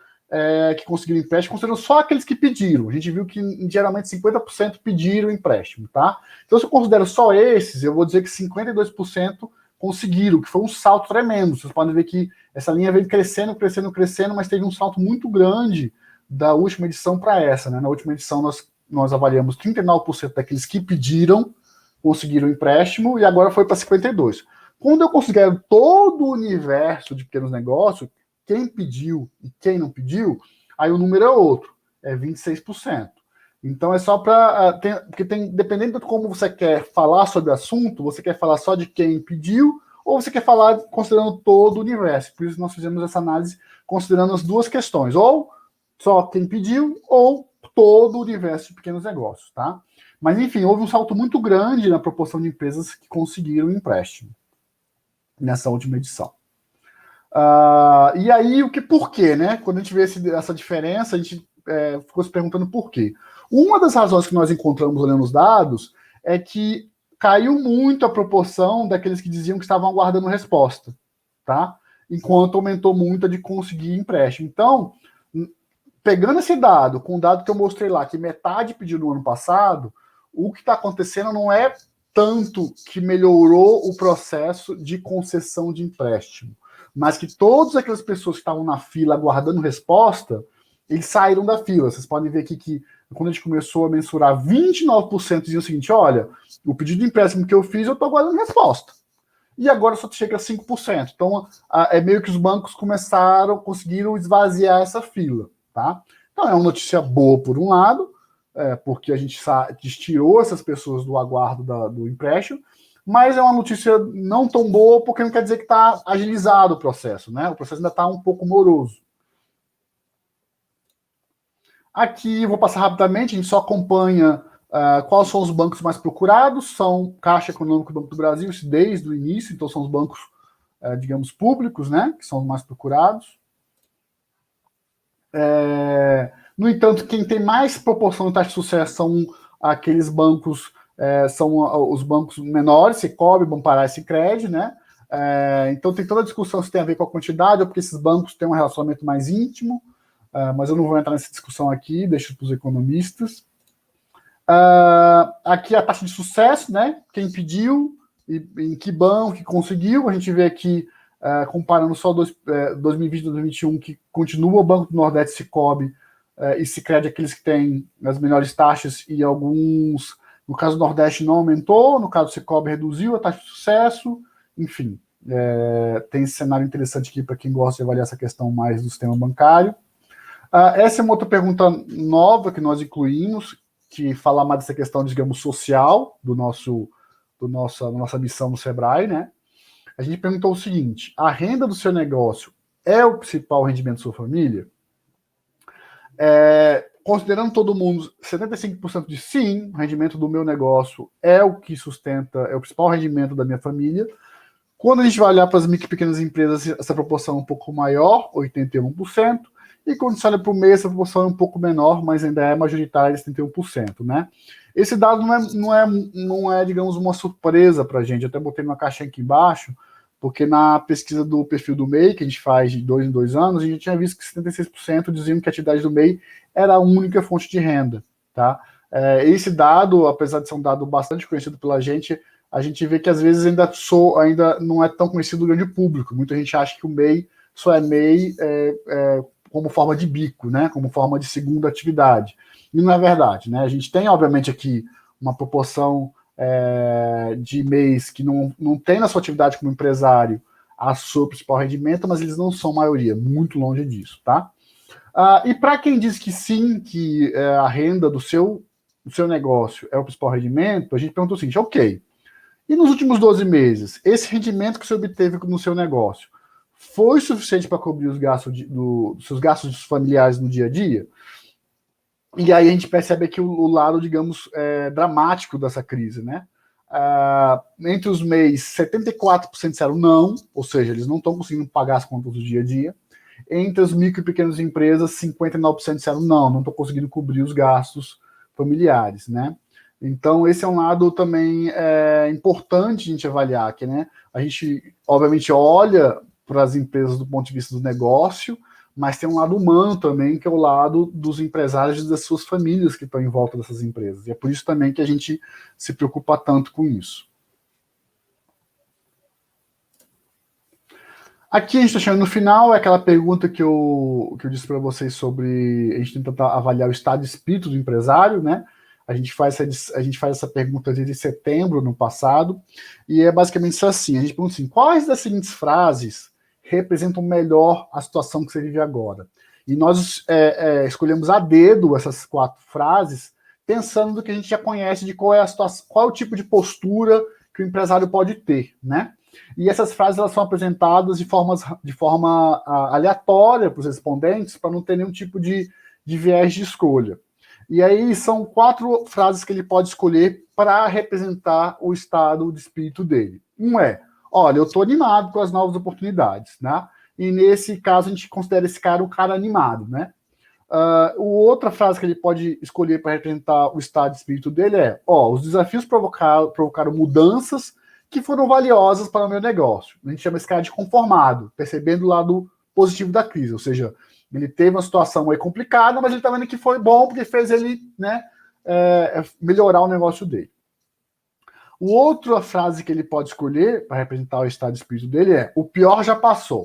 que conseguiram empréstimo, considerando só aqueles que pediram. A gente viu que geralmente 50% pediram empréstimo, tá? Então, se eu considero só esses, eu vou dizer que 52% conseguiram, que foi um salto tremendo. Vocês podem ver que essa linha veio crescendo, crescendo, crescendo, mas teve um salto muito grande da última edição para essa, né? Na última edição, nós avaliamos 39% daqueles que pediram, conseguiram empréstimo, e agora foi para 52%. Quando eu considero todo o universo de pequenos negócios, quem pediu e quem não pediu, aí o número é outro, é 26%. Então é só para... Porque dependendo de como você quer falar sobre o assunto, você quer falar só de quem pediu, ou você quer falar considerando todo o universo. Por isso nós fizemos essa análise considerando as 2 questões, ou só quem pediu, ou todo o universo de pequenos negócios, tá? Mas enfim, houve um salto muito grande na proporção de empresas que conseguiram empréstimo nessa última edição. E aí, por quê, né? Quando a gente vê essa diferença, a gente ficou se perguntando por quê. Uma das razões que nós encontramos olhando os dados é que caiu muito a proporção daqueles que diziam que estavam aguardando resposta, tá? Enquanto aumentou muito a de conseguir empréstimo. Então, pegando esse dado, com o dado que eu mostrei lá, que metade pediu no ano passado, o que está acontecendo não é tanto que melhorou o processo de concessão de empréstimo, mas que todas aquelas pessoas que estavam na fila aguardando resposta, eles saíram da fila. Vocês podem ver aqui que quando a gente começou a mensurar, 29% diziam o seguinte: olha, o pedido de empréstimo que eu fiz, eu estou aguardando resposta. E agora só chega a 5%. Então, é meio que os bancos conseguiram esvaziar essa fila, tá? Então, é uma notícia boa por um lado, porque a gente tirou essas pessoas do aguardo do empréstimo, mas é uma notícia não tão boa, porque não quer dizer que está agilizado o processo, né? O processo ainda está um pouco moroso. Aqui, vou passar rapidamente, a gente só acompanha quais são os bancos mais procurados. São Caixa Econômica e Banco do Brasil, isso desde o início, então são os bancos, digamos, públicos, né? Que são os mais procurados. No entanto, quem tem mais proporção de taxa de sucesso são aqueles bancos, são os bancos menores, Sicob, Banpará e Sicredi, né? Então tem toda a discussão se tem a ver com a quantidade ou porque esses bancos têm um relacionamento mais íntimo, mas eu não vou entrar nessa discussão aqui, deixo para os economistas. Aqui a taxa de sucesso, né? Quem pediu e em que banco que conseguiu. A gente vê aqui, comparando só 2020 e 2021, que continua o Banco do Nordeste, Sicob e Sicredi, aqueles que têm as melhores taxas, e alguns, no caso do Nordeste, não aumentou, no caso do Sicob reduziu a taxa de sucesso. Enfim, tem esse cenário interessante aqui para quem gosta de avaliar essa questão mais do sistema bancário. Essa é uma outra pergunta nova que nós incluímos, que fala mais dessa questão, digamos, social da nossa missão no Sebrae, né? A gente perguntou o seguinte: a renda do seu negócio é o principal rendimento da sua família? Considerando todo mundo, 75% de sim, o rendimento do meu negócio é o que sustenta, é o principal rendimento da minha família. Quando a gente vai olhar para as micro e pequenas empresas, essa proporção é um pouco maior, 81%. E quando você olha para o MEI, essa proporção é um pouco menor, mas ainda é majoritária, 71%, né? Esse dado não é, digamos, uma surpresa para a gente. Eu até botei uma caixinha aqui embaixo, porque na pesquisa do perfil do MEI, que a gente faz de 2 em 2 anos, a gente tinha visto que 76% diziam que a atividade do MEI era a única fonte de renda, tá? Esse dado, apesar de ser um dado bastante conhecido pela gente, a gente vê que às vezes ainda não é tão conhecido do grande público. Muita gente acha que o MEI só é MEI como forma de bico, né? Como forma de segunda atividade. E não é verdade, né? A gente tem, obviamente, aqui uma proporção de MEIs que não tem na sua atividade como empresário a seu principal rendimento, mas eles não são maioria, muito longe disso, tá? E para quem diz que sim, que a renda do seu negócio é o principal rendimento, a gente pergunta o seguinte: ok, e nos últimos 12 meses, esse rendimento que você obteve no seu negócio foi suficiente para cobrir os gastos dos seus gastos familiares no dia a dia? E aí a gente percebe aqui o lado, digamos, dramático dessa crise, né? Entre os MEIs, 74% disseram não, ou seja, eles não estão conseguindo pagar as contas do dia a dia. Entre as micro e pequenas empresas, 59% disseram não estou conseguindo cobrir os gastos familiares, né? Então, esse é um lado também importante a gente avaliar aqui, né? A gente, obviamente, olha para as empresas do ponto de vista do negócio, mas tem um lado humano também, que é o lado dos empresários e das suas famílias que estão em volta dessas empresas. E é por isso também que a gente se preocupa tanto com isso. Aqui a gente está chegando no final, é aquela pergunta que eu disse para vocês sobre a gente tentar avaliar o estado de espírito do empresário, né? A gente faz essa pergunta desde setembro no passado, e é basicamente assim: a gente pergunta assim, quais das seguintes frases representam melhor a situação que você vive agora? E nós escolhemos a dedo essas 4 frases, pensando no que a gente já conhece de qual é a situação, qual é o tipo de postura que o empresário pode ter, né? E essas frases elas são apresentadas de forma aleatória para os respondentes, para não ter nenhum tipo de viés de escolha. E aí são 4 frases que ele pode escolher para representar o estado de espírito dele. Um é: olha, eu estou animado com as novas oportunidades, né? E nesse caso a gente considera esse cara um cara animado, né? Outra frase que ele pode escolher para representar o estado de espírito dele é: os desafios provocaram mudanças que foram valiosas para o meu negócio. A gente chama esse cara de conformado, percebendo o lado positivo da crise, ou seja, ele teve uma situação aí complicada, mas ele está vendo que foi bom porque fez ele, né, melhorar o negócio dele. Outra frase que ele pode escolher para representar o estado de espírito dele é: o pior já passou.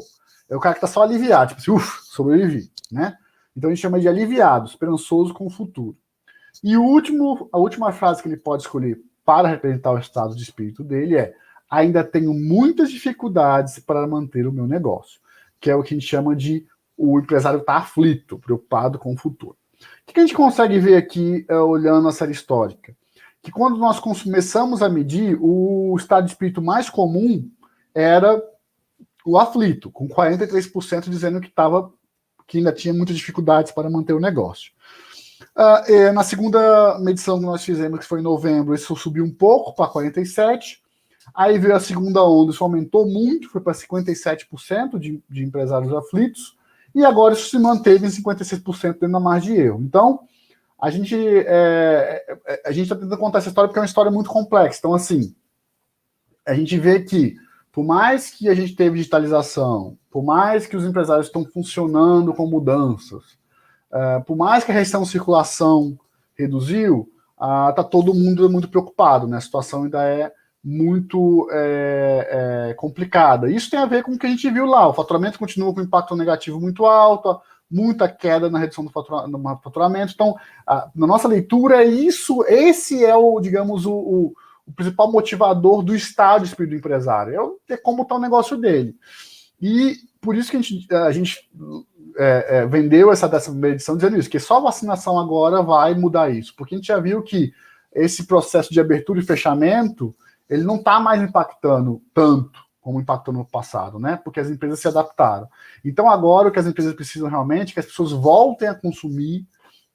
É o cara que está só aliviado, tipo assim, sobrevivi, né? Então a gente chama de aliviado, esperançoso com o futuro. E a última frase que ele pode escolher para representar o estado de espírito dele é: ainda tenho muitas dificuldades para manter o meu negócio, que é o que a gente chama de o empresário está aflito, preocupado com o futuro. O que a gente consegue ver aqui, olhando a série histórica? Que quando nós começamos a medir, o estado de espírito mais comum era o aflito, com 43% dizendo que ainda tinha muitas dificuldades para manter o negócio. Na segunda medição que nós fizemos, que foi em novembro, isso subiu um pouco para 47%. Aí veio a segunda onda, isso aumentou muito, foi para 57% de empresários aflitos. E agora isso se manteve em 56% dentro da margem de erro. Então, a gente está tentando contar essa história porque é uma história muito complexa. Então, assim, a gente vê que, por mais que a gente teve digitalização, por mais que os empresários estão funcionando com mudanças, por mais que a restrição de circulação reduziu, está todo mundo muito preocupado, né? A situação ainda é muito complicada. Isso tem a ver com o que a gente viu lá. O faturamento continua com impacto negativo muito alto, muita queda na redução do faturamento. Então, na nossa leitura, esse é digamos, o principal motivador do estado de espírito do empresário. É ter como está o negócio dele. E por isso que a gente vendeu essa 10ª edição dizendo isso, que só a vacinação agora vai mudar isso. Porque a gente já viu que esse processo de abertura e fechamento, ele não está mais impactando tanto como impactou no passado, né? Porque as empresas se adaptaram. Então agora o que as empresas precisam realmente é que as pessoas voltem a consumir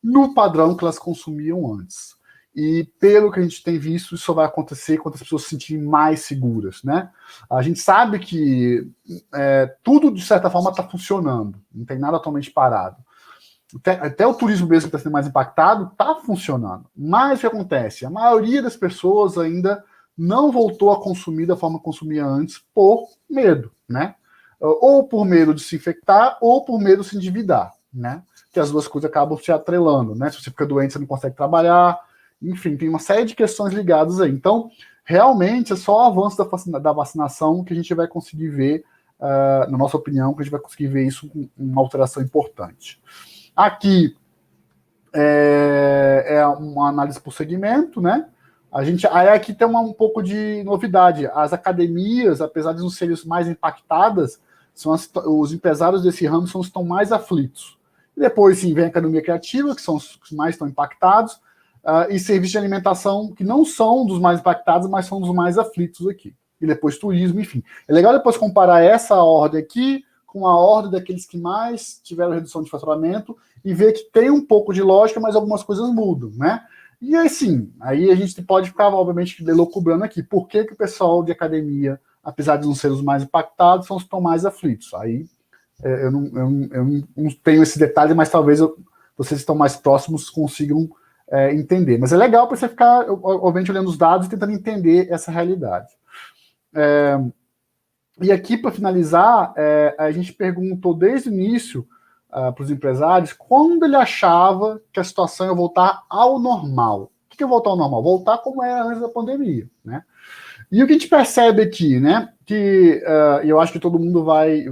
no padrão que elas consumiam antes. E pelo que a gente tem visto, isso só vai acontecer quando as pessoas se sentirem mais seguras, né? A gente sabe que tudo, de certa forma, está funcionando. Não tem nada totalmente parado. Até o turismo mesmo que está sendo mais impactado está funcionando. Mas o que acontece? A maioria das pessoas ainda não voltou a consumir da forma que consumia antes por medo, né? Ou por medo de se infectar, ou por medo de se endividar, né? Que as duas coisas acabam se atrelando, né? Se você fica doente, você não consegue trabalhar. Enfim, tem uma série de questões ligadas aí. Então, realmente, é só o avanço da vacinação que a gente vai conseguir ver, na nossa opinião, que a gente vai conseguir ver isso com uma alteração importante. Aqui é uma análise por segmento, né? Aí aqui tem um pouco de novidade. As academias, apesar de não serem os mais impactadas, os empresários desse ramo são os que estão mais aflitos. E depois, sim, vem a academia criativa, que são os que mais estão impactados, e serviços de alimentação, que não são dos mais impactados, mas são dos mais aflitos aqui. E depois turismo, enfim. É legal depois comparar essa ordem aqui com a ordem daqueles que mais tiveram redução de faturamento e ver que tem um pouco de lógica, mas algumas coisas mudam, né? E assim, aí a gente pode ficar, obviamente, elucubrando aqui. Por que o pessoal de academia, apesar de não ser os mais impactados, são os que estão mais aflitos? Aí eu não tenho esse detalhe, mas talvez vocês que estão mais próximos consigam entender. Mas é legal para você ficar, obviamente, olhando os dados e tentando entender essa realidade. E aqui, para finalizar, a gente perguntou desde o início para os empresários quando ele achava que a situação ia voltar ao normal. O que é voltar ao normal? Voltar como era antes da pandemia, né? E o que a gente percebe aqui, né? Que eu acho que todo mundo vai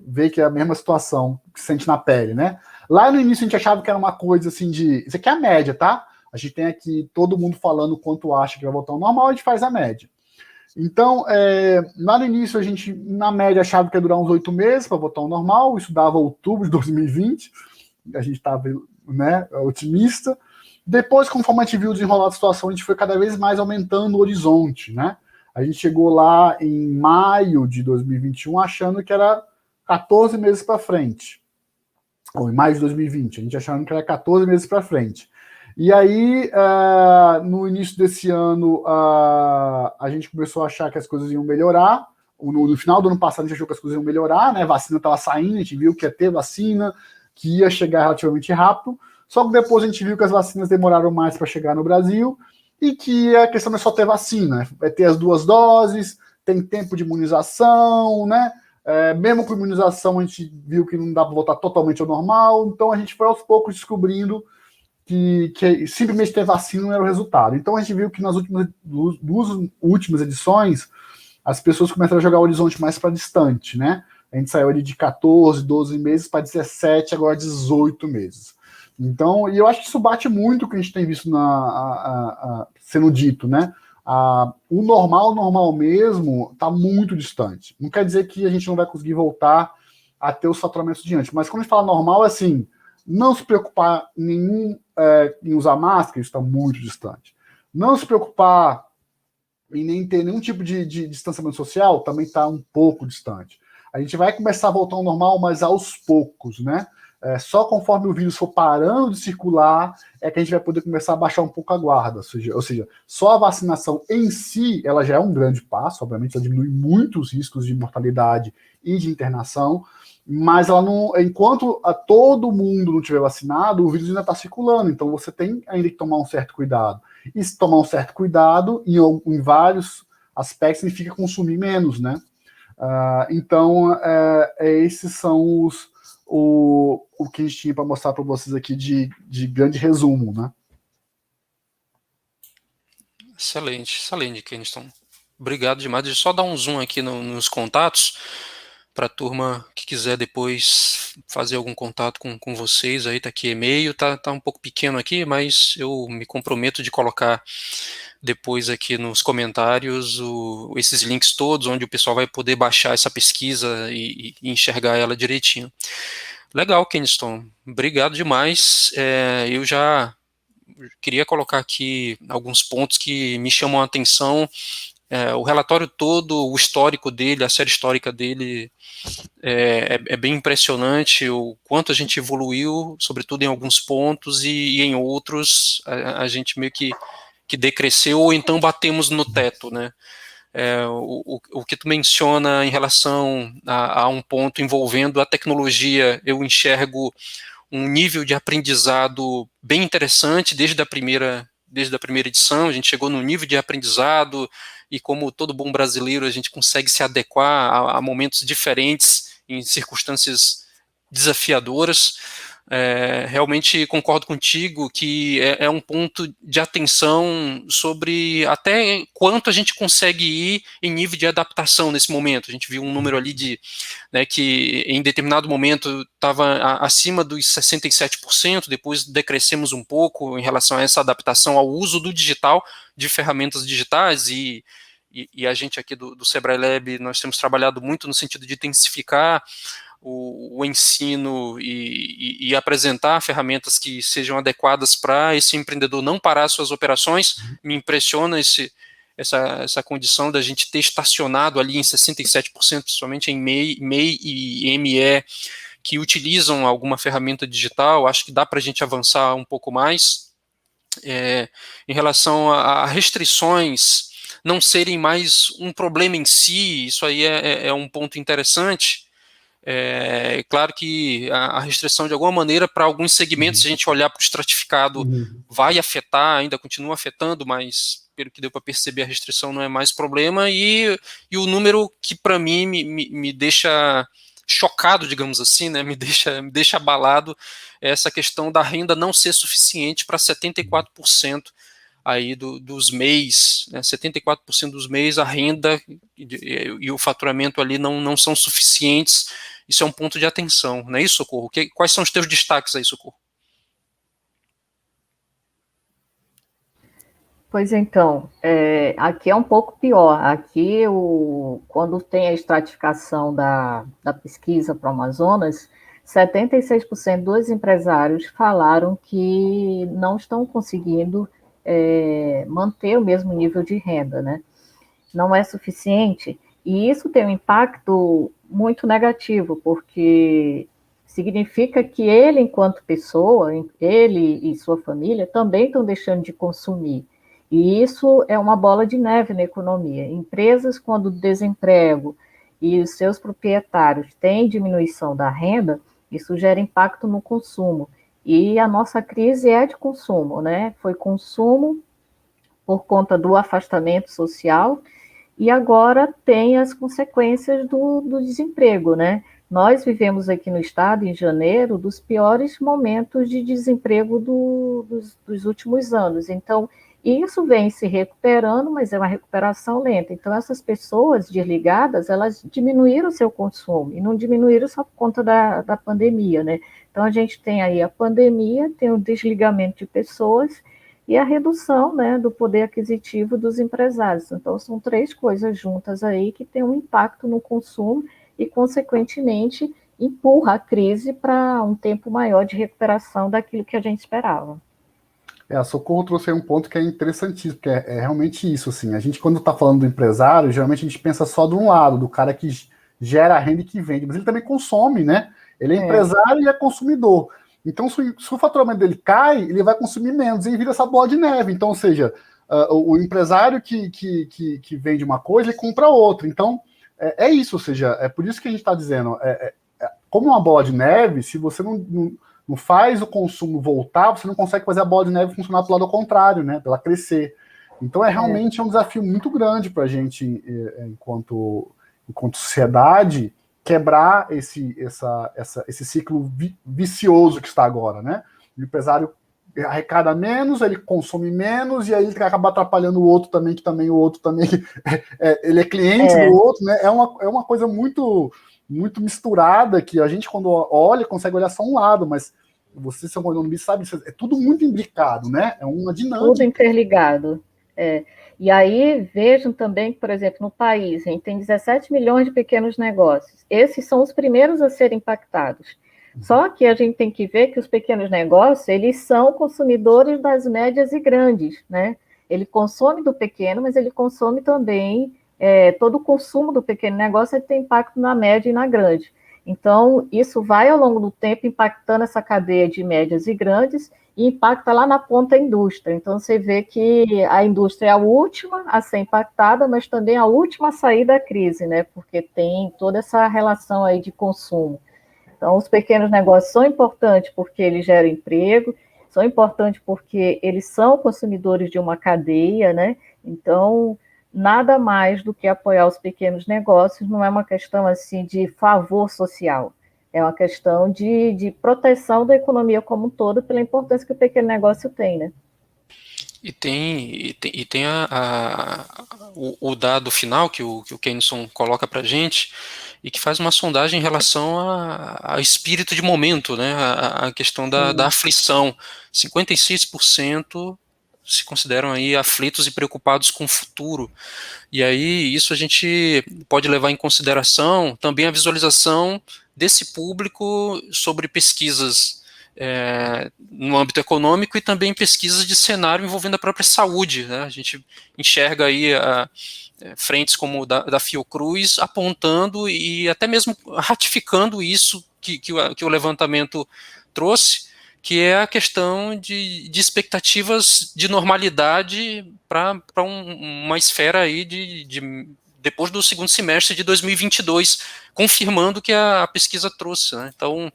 ver que é a mesma situação que se sente na pele, né? Lá no início a gente achava que era uma coisa assim de... Isso aqui é a média, tá? A gente tem aqui todo mundo falando quanto acha que vai voltar ao normal, a gente faz a média. Então, lá no início a gente, na média, achava que ia durar uns 8 meses para voltar ao normal, isso dava outubro de 2020, a gente estava, né, otimista. Depois, conforme a gente viu o desenrolar da situação, a gente foi cada vez mais aumentando o horizonte, né? A gente chegou lá em maio de 2021 achando que era 14 meses para frente. Ou em maio de 2020, a gente achando que era 14 meses para frente. E aí, no início desse ano, a gente começou a achar que as coisas iam melhorar. No final do ano passado, a gente achou que as coisas iam melhorar, né? A vacina estava saindo, a gente viu que ia ter vacina, que ia chegar relativamente rápido. Só que depois a gente viu que as vacinas demoraram mais para chegar no Brasil e que a questão não é só ter vacina, vai ter as 2 doses, tem tempo de imunização, né? Mesmo com imunização, a gente viu que não dá para voltar totalmente ao normal. Então, a gente foi aos poucos descobrindo que simplesmente ter vacina não era o resultado. Então a gente viu que nas duas últimas edições as pessoas começaram a jogar o horizonte mais para distante, né? A gente saiu ali de 14, 12 meses para 17, agora 18 meses. Então, e eu acho que isso bate muito o que a gente tem visto sendo dito, né? O normal mesmo está muito distante. Não quer dizer que a gente não vai conseguir voltar a ter os faturamentos de antes, mas quando a gente fala normal, é assim, não se preocupar em usar máscara, isso está muito distante. Não se preocupar em nem ter nenhum tipo de distanciamento social, também está um pouco distante. A gente vai começar a voltar ao normal, mas aos poucos, né? Só conforme o vírus for parando de circular é que a gente vai poder começar a baixar um pouco a guarda. Ou seja, só a vacinação em si, ela já é um grande passo, obviamente, ela diminui muito os riscos de mortalidade e de internação, mas ela não, enquanto todo mundo não tiver vacinado, o vírus ainda está circulando, então você tem ainda que tomar um certo cuidado. E se tomar um certo cuidado, em vários aspectos, significa consumir menos, né? Então, esses são o que a gente tinha para mostrar para vocês aqui de grande resumo, né? Excelente, excelente, Keniston. Obrigado demais. Deixa eu só dar um zoom aqui nos contatos, para a turma que quiser depois fazer algum contato com vocês. Aí tá aqui e-mail, tá um pouco pequeno aqui, mas eu me comprometo de colocar depois aqui nos comentários esses links todos, onde o pessoal vai poder baixar essa pesquisa e enxergar ela direitinho. Legal, Keniston. Obrigado demais. Eu já queria colocar aqui alguns pontos que me chamam a atenção. O relatório todo, o histórico dele, a série histórica dele é bem impressionante o quanto a gente evoluiu, sobretudo em alguns pontos, e em outros a gente meio que decresceu ou então batemos no teto, né? O que tu menciona em relação a um ponto envolvendo a tecnologia, eu enxergo um nível de aprendizado bem interessante desde a primeira edição. A gente chegou num nível de aprendizado e, como todo bom brasileiro, a gente consegue se adequar a momentos diferentes em circunstâncias desafiadoras. Realmente concordo contigo que é um ponto de atenção sobre até quanto a gente consegue ir em nível de adaptação nesse momento. A gente viu um número ali que em determinado momento estava acima dos 67%, depois decrescemos um pouco em relação a essa adaptação ao uso do digital, de ferramentas digitais, e a gente aqui do Sebrae Lab, nós temos trabalhado muito no sentido de intensificar o ensino e apresentar ferramentas que sejam adequadas para esse empreendedor não parar suas operações. Me impressiona essa condição da gente ter estacionado ali em 67%, principalmente em MEI e ME, que utilizam alguma ferramenta digital. Acho que dá para a gente avançar um pouco mais. Em relação a restrições não serem mais um problema em si, isso aí é um ponto interessante. Claro que a restrição, de alguma maneira, para alguns segmentos, se a gente olhar para o estratificado, vai afetar, ainda continua afetando, mas pelo que deu para perceber, a restrição não é mais problema, e o número que para mim me deixa chocado, digamos assim, né, me deixa abalado, é essa questão da renda não ser suficiente para 74% aí dos MEIs, né, 74% dos MEIs, a renda e o faturamento ali não são suficientes. Isso é um ponto de atenção, não é isso, Socorro? Quais são os teus destaques aí, Socorro? Pois então, aqui é um pouco pior. Aqui, quando tem a estratificação da pesquisa para o Amazonas, 76% dos empresários falaram que não estão conseguindo manter o mesmo nível de renda, né? Não é suficiente, e isso tem um impacto muito negativo, porque significa que ele, enquanto pessoa, ele e sua família também estão deixando de consumir. E isso é uma bola de neve na economia. Empresas, quando o desemprego e os seus proprietários têm diminuição da renda, isso gera impacto no consumo. E a nossa crise é de consumo, né? Foi consumo por conta do afastamento social, e agora tem as consequências do desemprego, né? Nós vivemos aqui no estado, em janeiro, dos piores momentos de desemprego dos últimos anos. Então, isso vem se recuperando, mas é uma recuperação lenta. Então, essas pessoas desligadas, elas diminuíram o seu consumo, e não diminuíram só por conta da pandemia, né? Então, a gente tem aí a pandemia, tem o desligamento de pessoas e a redução, né, do poder aquisitivo dos empresários. Então, são três coisas juntas aí que têm um impacto no consumo e, consequentemente, empurra a crise para um tempo maior de recuperação daquilo que a gente esperava. A Socorro trouxe aí um ponto que é interessantíssimo, porque é realmente isso, assim, a gente, quando está falando do empresário, geralmente a gente pensa só de um lado, do cara que gera renda e que vende, mas ele também consome, né? Ele é empresário e é consumidor. Então, se o faturamento dele cai, ele vai consumir menos, e vira essa bola de neve. Então, ou seja, o empresário que vende uma coisa, ele compra outra. Então, é isso, ou seja, é por isso que a gente está dizendo, como uma bola de neve, se você não faz o consumo voltar, você não consegue fazer a bola de neve funcionar para o lado contrário, né? Para ela crescer. Então, realmente um desafio muito grande para a gente, enquanto sociedade, quebrar esse ciclo vicioso que está agora, né? O empresário arrecada menos, ele consome menos, e aí ele acaba atrapalhando o outro também, que também o outro também ele é cliente do outro, né? É uma coisa muito misturada, que a gente, quando olha, consegue olhar só um lado, mas você, seu economista, sabe, é tudo muito imbricado, né? É uma dinâmica. Tudo interligado. E aí, vejam também que, por exemplo, no país, a gente tem 17 milhões de pequenos negócios. Esses são os primeiros a serem impactados. Só que a gente tem que ver que os pequenos negócios, eles são consumidores das médias e grandes, né? Ele consome do pequeno, mas ele consome também, todo o consumo do pequeno negócio tem impacto na média e na grande. Então, isso vai, ao longo do tempo, impactando essa cadeia de médias e grandes, e impacta lá na ponta a indústria. Então, você vê que a indústria é a última a ser impactada, mas também a última a sair da crise, né? Porque tem toda essa relação aí de consumo. Então, os pequenos negócios são importantes porque eles geram emprego, são importantes porque eles são consumidores de uma cadeia, né? Então, nada mais do que apoiar os pequenos negócios, não é uma questão assim de favor social, é uma questão de proteção da economia como um todo, pela importância que o pequeno negócio tem, né? E tem o dado final que o Keyneson coloca para a gente, e que faz uma sondagem em relação ao espírito de momento, né? A questão da aflição. 56% se consideram aí aflitos e preocupados com o futuro. E aí isso a gente pode levar em consideração também a visualização desse público sobre pesquisas no âmbito econômico, e também pesquisas de cenário envolvendo a própria saúde, né? A gente enxerga aí frentes como da Fiocruz apontando e até mesmo ratificando isso que o levantamento trouxe, que é a questão de expectativas de normalidade para uma esfera aí depois do segundo semestre de 2022, confirmando que a pesquisa trouxe, né? Então,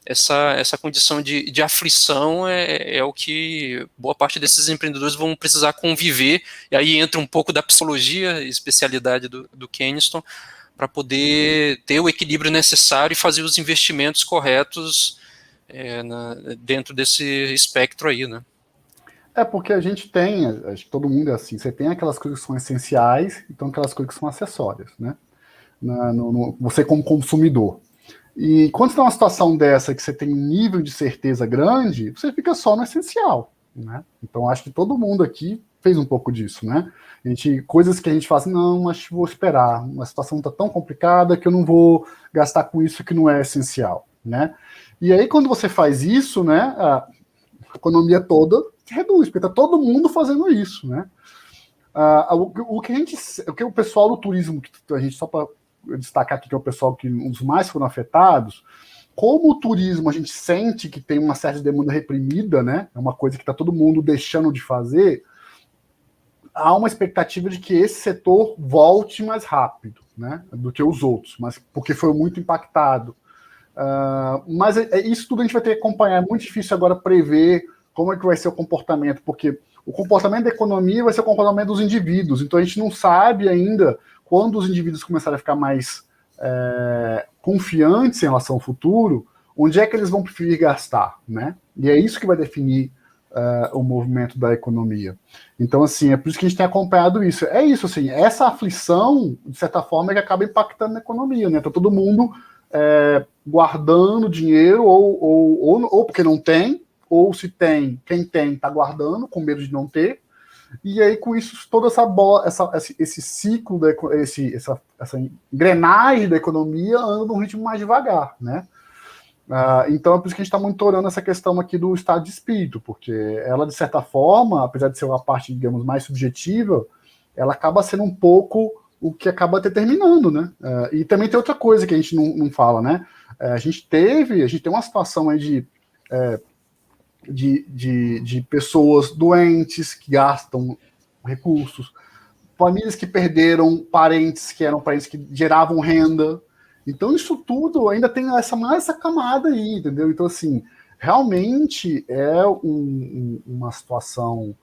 essa condição de aflição é o que boa parte desses empreendedores vão precisar conviver, e aí entra um pouco da psicologia, especialidade do Keyneson, para poder ter o equilíbrio necessário e fazer os investimentos corretos dentro desse espectro aí, né? Porque a gente tem, acho que todo mundo é assim, você tem aquelas coisas que são essenciais, então aquelas coisas que são acessórias, né? Você como consumidor. E quando você tem uma situação dessa, que você tem um nível de certeza grande, você fica só no essencial, né? Então acho que todo mundo aqui fez um pouco disso, né? Coisas que a gente fala assim, não, acho que vou esperar, uma situação está tão complicada que eu não vou gastar com isso que não é essencial, né? E aí quando você faz isso, né, a economia toda reduz, porque está todo mundo fazendo isso, né? O que o pessoal do turismo, que a gente, só para destacar aqui, que é o pessoal que os mais foram afetados, como o turismo a gente sente que tem uma certa demanda reprimida, né? É uma coisa que está todo mundo deixando de fazer, há uma expectativa de que esse setor volte mais rápido, né, do que os outros, mas porque foi muito impactado. Mas isso tudo a gente vai ter que acompanhar. É muito difícil agora prever como é que vai ser o comportamento, porque o comportamento da economia vai ser o comportamento dos indivíduos, então a gente não sabe ainda quando os indivíduos começarem a ficar mais confiantes em relação ao futuro, onde é que eles vão preferir gastar, né? E é isso que vai definir o movimento da economia. Então, assim, é por isso que a gente tem acompanhado isso. É isso, assim, essa aflição, de certa forma, é que acaba impactando na economia, né? Tá todo mundo guardando dinheiro, ou porque não tem, ou se tem, quem tem está guardando, com medo de não ter, e aí com isso, toda esse ciclo, essa engrenagem da economia anda num ritmo mais devagar, né? Então é por isso que a gente está monitorando essa questão aqui do estado de espírito, porque ela, de certa forma, apesar de ser uma parte, digamos, mais subjetiva, ela acaba sendo um pouco o que acaba determinando, né? E também tem outra coisa que a gente não fala, né? A gente tem uma situação aí de pessoas doentes que gastam recursos, famílias que perderam parentes que eram parentes que geravam renda. Então, isso tudo ainda tem mais essa camada aí, entendeu? Então, assim, realmente é uma situação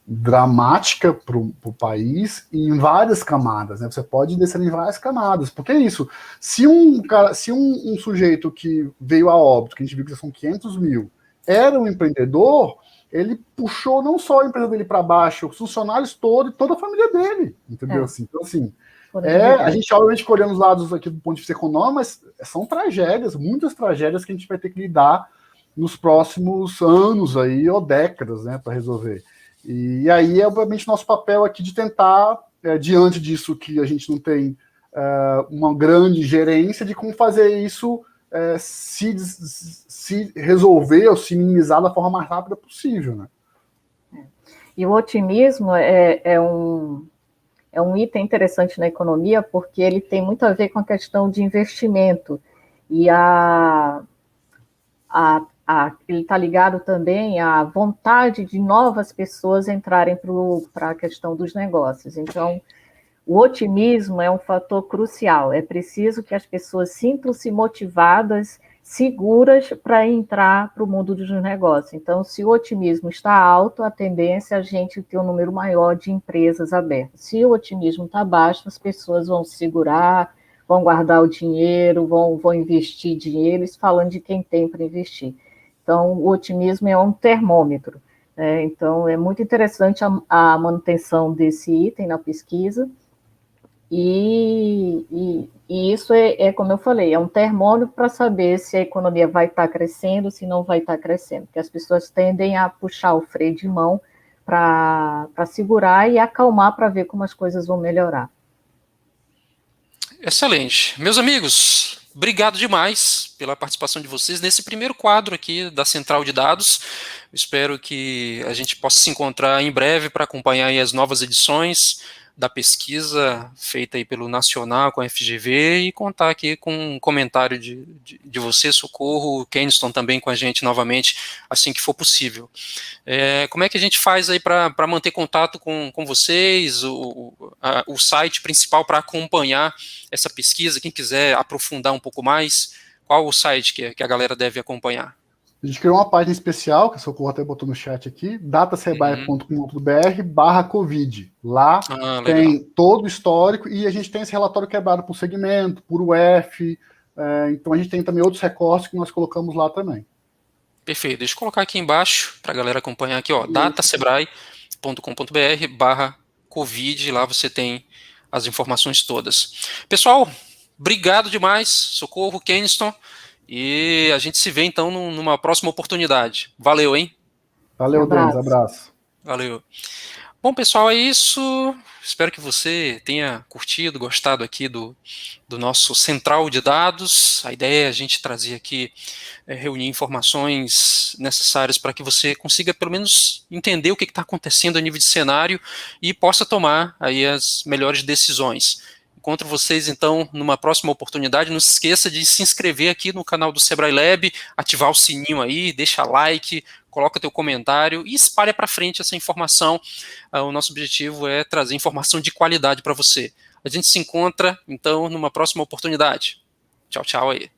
dramática para o país em várias camadas, né? Você pode descer em várias camadas, porque é isso. Se um sujeito que veio a óbito, que a gente viu que são 500 mil, era um empreendedor, ele puxou não só a empresa dele para baixo, os funcionários todos e toda a família dele, entendeu? Assim, então, assim, a gente obviamente olhando os lados aqui do ponto de vista econômico, mas são tragédias, muitas tragédias que a gente vai ter que lidar nos próximos anos aí, ou décadas, né, para resolver. E aí é obviamente nosso papel aqui de tentar, diante disso que a gente não tem uma grande gerência, de como fazer isso se resolver ou se minimizar da forma mais rápida possível, né? E o otimismo é um item interessante na economia, porque ele tem muito a ver com a questão de investimento. E ele está ligado também à vontade de novas pessoas entrarem para a questão dos negócios. Então, o otimismo é um fator crucial. É preciso que as pessoas sintam-se motivadas, seguras para entrar para o mundo dos negócios. Então, se o otimismo está alto, a tendência é a gente ter um número maior de empresas abertas. Se o otimismo está baixo, as pessoas vão se segurar, vão guardar o dinheiro, vão investir dinheiro, isso falando de quem tem para investir. Então, o otimismo é um termômetro. Então, é muito interessante a manutenção desse item na pesquisa. E isso como eu falei, é um termômetro para saber se a economia vai estar crescendo, se não vai estar crescendo, porque as pessoas tendem a puxar o freio de mão para segurar e acalmar para ver como as coisas vão melhorar. Excelente. Meus amigos, obrigado demais pela participação de vocês nesse primeiro quadro aqui da Central de Dados. Espero que a gente possa se encontrar em breve para acompanhar aí as novas edições da pesquisa feita aí pelo Nacional com a FGV e contar aqui com um comentário de você, Socorro, Keniston também com a gente novamente, assim que for possível. Como é que a gente faz aí para manter contato com vocês, o site principal para acompanhar essa pesquisa, quem quiser aprofundar um pouco mais, qual o site que a galera deve acompanhar? A gente criou uma página especial, que a Socorro até botou no chat aqui, datasebrae.com.br/covid. Lá tem todo o histórico e a gente tem esse relatório quebrado por segmento, por UF, então a gente tem também outros recortes que nós colocamos lá também. Perfeito, deixa eu colocar aqui embaixo para a galera acompanhar aqui, ó, datasebrae.com.br/covid, lá você tem as informações todas. Pessoal, obrigado demais, Socorro, Keniston, e a gente se vê então numa próxima oportunidade. Valeu, hein? Valeu, Denis, abraço. Valeu. Bom, pessoal, é isso. Espero que você tenha curtido, gostado aqui do nosso Central de Dados. A ideia é a gente trazer aqui, reunir informações necessárias para que você consiga pelo menos entender o que está acontecendo a nível de cenário e possa tomar aí as melhores decisões. Encontro vocês, então, numa próxima oportunidade. Não se esqueça de se inscrever aqui no canal do Sebrae Lab, ativar o sininho aí, deixa like, coloca teu comentário e espalha para frente essa informação. O nosso objetivo é trazer informação de qualidade para você. A gente se encontra, então, numa próxima oportunidade. Tchau, tchau aí.